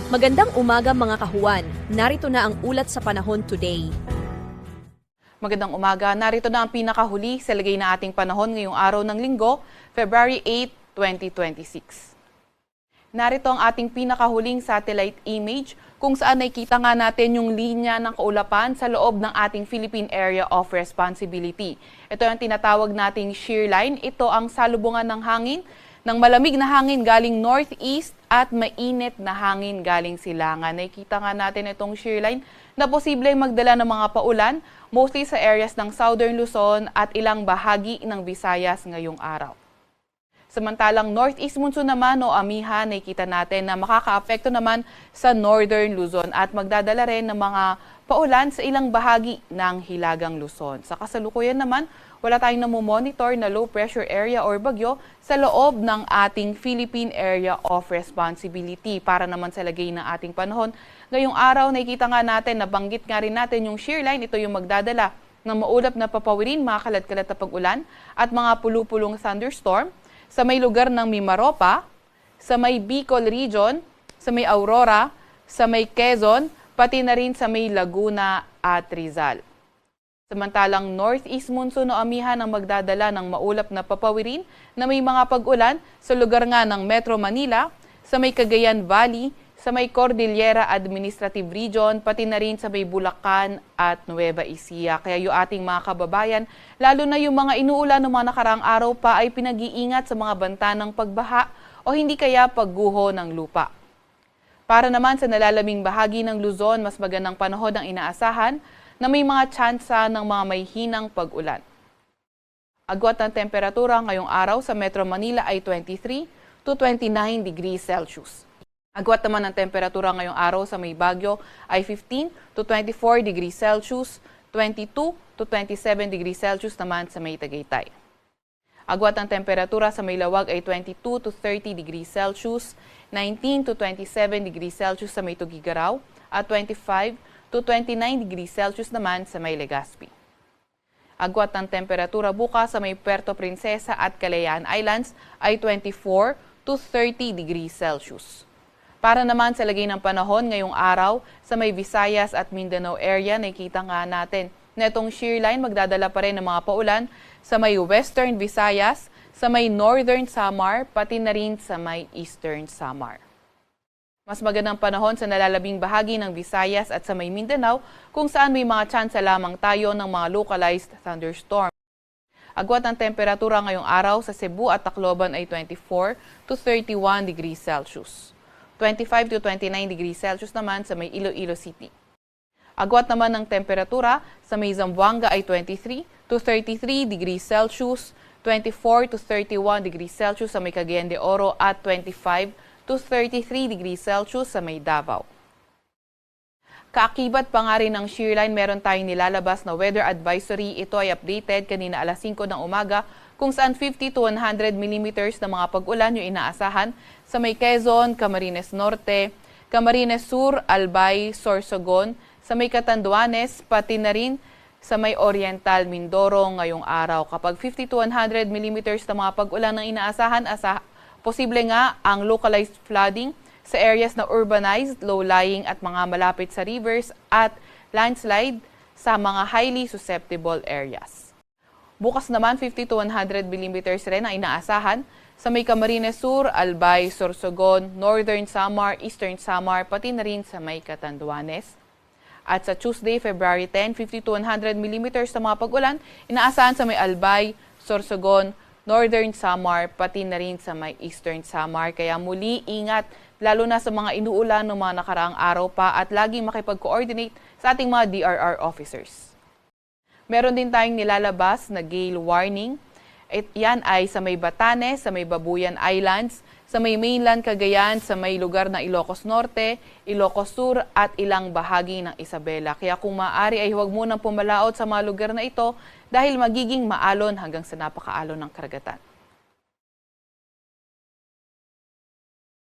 Magandang umaga mga kahuwan. Narito na ang ulat sa panahon today. Magandang umaga. Narito na ang pinakahuli sa lagay na ating panahon ngayong araw ng Linggo, February 8, 2026. Narito ang ating pinakahuling satellite image kung saan nakikita nga natin yung linya ng kaulapan sa loob ng ating Philippine Area of Responsibility. Ito ang tinatawag nating shear line. Ito ang salubungan ng hangin, ng malamig na hangin galing northeast at mainit na hangin galing silangan. Nakikita nga natin itong shear line na posibleng magdala ng mga paulan, mostly sa areas ng Southern Luzon at ilang bahagi ng Visayas ngayong araw. Samantalang northeast monsoon naman o amihan, nakikita natin na makakaapekto naman sa Northern Luzon at magdadala rin ng mga paulan sa ilang bahagi ng Hilagang Luzon. Sa kasalukuyan naman, wala tayong namomonitor na low pressure area or bagyo sa loob ng ating Philippine Area of Responsibility. Para naman sa lagay ng ating panahon, ngayong araw nakikita nga natin, nabanggit nga rin natin yung shear line, ito yung magdadala ng maulap na papawirin, mga kalat-kalat na pag-ulan at mga pulupulong thunderstorm sa may lugar ng Mimaropa, sa may Bicol Region, sa may Aurora, sa may Quezon, pati na rin sa may Laguna at Rizal. Samantalang northeast monsoon o amihan ang magdadala ng maulap na papawirin na may mga pag-ulan sa lugar nga ng Metro Manila, sa may Cagayan Valley, sa may Cordillera Administrative Region, pati na rin sa may Bulacan at Nueva Ecija. Kaya yung ating mga kababayan, lalo na yung mga inuulan ng mga nakaraang araw pa ay pinag-iingat sa mga banta ng pagbaha o hindi kaya pagguho ng lupa. Para naman sa nalalaming bahagi ng Luzon, mas magandang panahon ang inaasahan na may mga tsansa ng mga may hinang pag-ulan. Agwat ng temperatura ngayong araw sa Metro Manila ay 23 to 29 degrees Celsius. Agwat naman ng temperatura ngayong araw sa may Baguio ay 15 to 24 degrees Celsius, 22 to 27 degrees Celsius naman sa may Tagaytay. Agwat ng temperatura sa may Lawag ay 22 to 30 degrees Celsius, 19 to 27 degrees Celsius sa may Tugigaraw at 25 to 29 degrees Celsius naman sa may Legazpi. Agwat ng temperatura bukas sa may Puerto Princesa at Kalayaan Islands ay 24 to 30 degrees Celsius. Para naman sa lagay ng panahon ngayong araw sa may Visayas at Mindanao area, nakikita nga natin na itong shear line magdadala pa rin ng mga paulan sa may Western Visayas, sa may Northern Samar, pati na rin sa may Eastern Samar. Mas magandang panahon sa nalalabing bahagi ng Visayas at sa may Mindanao kung saan may mga tsansa lamang tayo ng mga localized thunderstorm. Agwat ng temperatura ngayong araw sa Cebu at Tacloban ay 24 to 31 degrees Celsius. 25 to 29 degrees Celsius naman sa may Iloilo City. Agwat naman ng temperatura sa may Zamboanga ay 23 to 33 degrees Celsius, 24 to 31 degrees Celsius sa may Cagayan de Oro at 25 to 33 degrees Celsius sa may Davao. Kaakibat pa nga rin ng shear line, meron tayong nilalabas na weather advisory. Ito ay updated kanina alas 5 ng umaga kung saan 50 to 100 millimeters na mga pag-ulan yung inaasahan sa may Quezon, Camarines Norte, Camarines Sur, Albay, Sorsogon, sa may Catanduanes, pati na rin sa may Oriental Mindoro ngayong araw. Kapag 50 to 100 millimeters na mga pag-ulan ang inaasahan, posible nga ang localized flooding sa areas na urbanized, low-lying at mga malapit sa rivers at landslide sa mga highly susceptible areas. Bukas naman 50 to 100 millimeters rin ang inaasahan sa may Camarines Sur, Albay, Sorsogon, Northern Samar, Eastern Samar, pati na rin sa may Catanduanes. At sa Tuesday, February 10, 50 to 100 millimeters na mga pag-ulan, inaasahan sa may Albay, Sorsogon, Northern Samar, pati na rin sa may Eastern Samar. Kaya muli, ingat, lalo na sa mga inuulan ng mga nakaraang araw pa at laging makipag-coordinate sa ating mga DRR officers. Meron din tayong nilalabas na gale warning. Yan ay sa may Batanes, sa may Babuyan Islands, sa may mainland Cagayan, sa may lugar ng Ilocos Norte, Ilocos Sur at ilang bahagi ng Isabela. Kaya kung maaari ay huwag munang pumalaot sa mga lugar na ito dahil magiging maalon hanggang sa napakaalon ng karagatan.